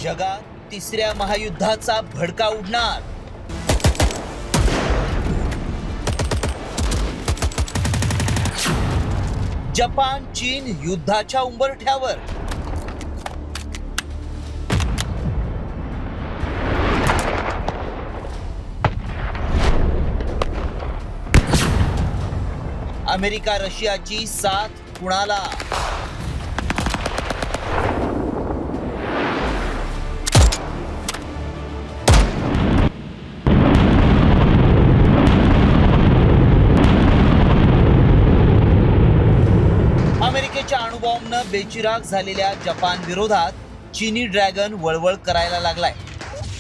जगात तिसऱ्या महायुद्धाचा भडका उडणार। जपान चीन युद्धाच्या उंबरठ्यावर। अमेरिका रशियाची साथ कुणाला? अमेरिकेच्या अणुबॉम्बनं बेचिराग झालेल्या जपान विरोधात चीनी ड्रॅगन वळवळ करायला लागलाय।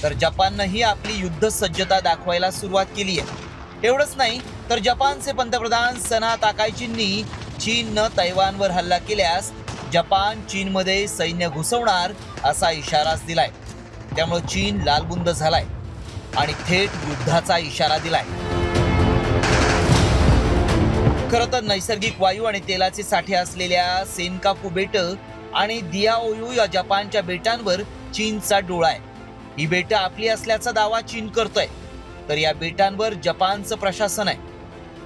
तर जपाननंही आपली युद्ध सज्जता दाखवायला सुरुवात केली आहे। एवढंच नाही तर जपानचे पंतप्रधान सना ताकायचींनी चीननं तैवानवर हल्ला केल्यास जपान चीनमध्ये सैन्य घुसवणार असा इशाराच दिलाय। त्यामुळे चीन लालबुंद झालाय आणि थेट युद्धाचा इशारा दिलाय। खरं तर नैसर्गिक वायू आणि तेलाचे साठे असलेल्या सेनकाकू बेट आणि दियाओयू या जपानच्या बेटांवर चीनचा डोळा आहे। ही बेटं आपली असल्याचा दावा चीन करतोय, तर या बेटांवर जपानचं प्रशासन आहे।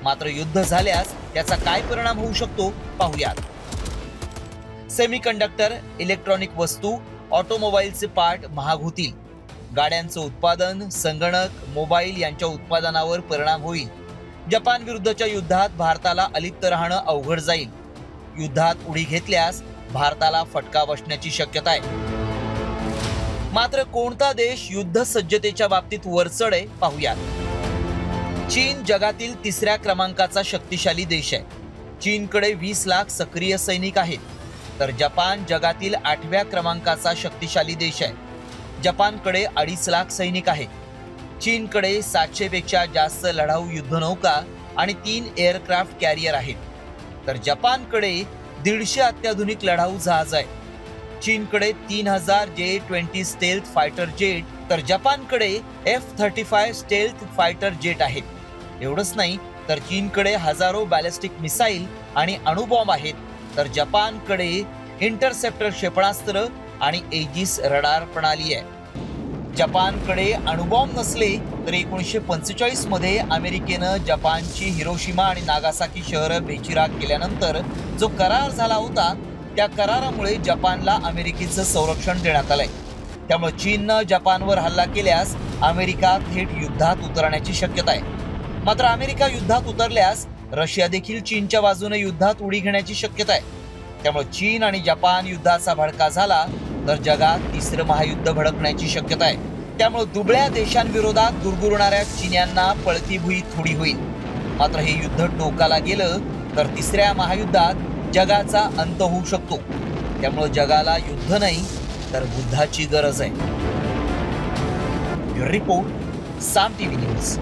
मात्र युद्ध झाल्यास त्याचा काय परिणाम होऊ शकतो पाहूयात। सेमीकंडक्टर, इलेक्ट्रॉनिक वस्तू, ऑटोमोबाईलचे पार्ट महाग होतील। गाड्यांचं उत्पादन, संगणक, मोबाईल यांच्या उत्पादनावर परिणाम होईल। जपान विरुद्धच्या युद्धात भारताला अलिप्त राहणं अवघड जाईल। युद्धात उडी घेतल्यास भारताला फटका बसण्याची शक्यता आहे। मात्र कोणता देश युद्ध सज्जतेच्या बाबतीत वरचढ आहे पाहूयात। चीन जगातील तिसऱ्या क्रमांकाचा शक्तिशाली देश आहे। चीनकडे 20 लाख सक्रिय सैनिक आहेत, तर जपान जगातील 8व्या क्रमांकाचा शक्तिशाली देश आहे। जपानकडे 2.5 लाख सैनिक आहेत। चीनकडे 700 पेक्षा जास्त लढाऊ युद्धनौका आणि 3 एअरक्राफ्ट कॅरियर आहेत, तर जपानकडे 150 अत्याधुनिक लढाऊ जहाज आहेत। चीनकडे 3000 J-20 स्टेल्थ फायटर जेट, तर जपानकडे F-35 स्टेल्थ फायटर जेट आहेत। एवढंच नाही तर चीनकडे हजारो बॅलिस्टिक मिसाईल आणि अणुबॉम्ब आहेत, तर जपानकडे इंटरसेप्टर क्षेपणास्त्र आणि एजिस रडार प्रणाली आहे। जपानकडे अणुबॉम्ब नसले तर 1945 मध्ये अमेरिकेनं जपानची हिरोशिमा आणि नागासाकी शहरं बेचिराग केल्यानंतर जो करार झाला होता, त्या करारामुळे जपानला अमेरिकेचं संरक्षण देण्यात आलंय। त्यामुळे चीननं जपानवर हल्ला केल्यास अमेरिका थेट युद्धात उतरण्याची शक्यता आहे। मात्र अमेरिका युद्धात उतरल्यास रशिया देखील चीनच्या बाजूने युद्धात उडी घेण्याची शक्यता आहे। त्यामुळे चीन आणि जपान युद्धाचा भडका झाला तर जगात तिसरं महायुद्ध भडकण्याची शक्यता आहे। त्यामुळे दुबळ्या देशांविरोधात गुरगुरणाऱ्या चीन्यांना पळती भुई थोडी होईल। मात्र हे युद्ध टोकाला गेलं तर तिसऱ्या महायुद्धात जगाचा अंत होऊ शकतो। त्यामुळे जगाला युद्ध नाही तर बुद्धाची गरज आहे। रिपोर्ट साम टीव्ही न्यूज।